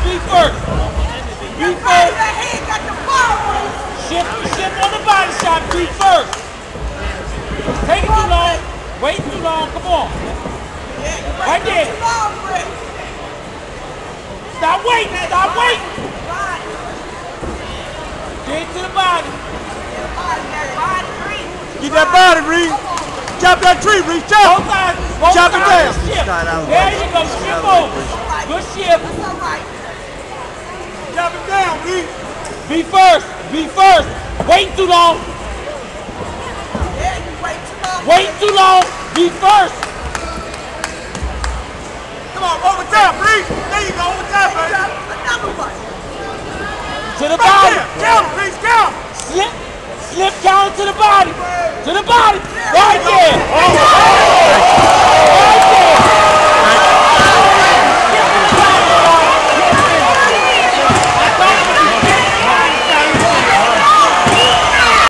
Be first. Be first. Shift on the body shot. Be first. Take it too long. Wait too long. Come on. Right there. Stop waiting. Stop waiting. Get to the body. Get that body, Reed. Chop that tree, Reed. Chop. Chop it down. There you go. Shift over. Good shift. Chop it down, Reed. Be first. Be first. Wait too long. Wait too long. Be first. Come on, overtime, Reed. There you go, overtime, baby. To the Right body. there. Count, Reed, count. Slip counter to the body. To the body. Right there.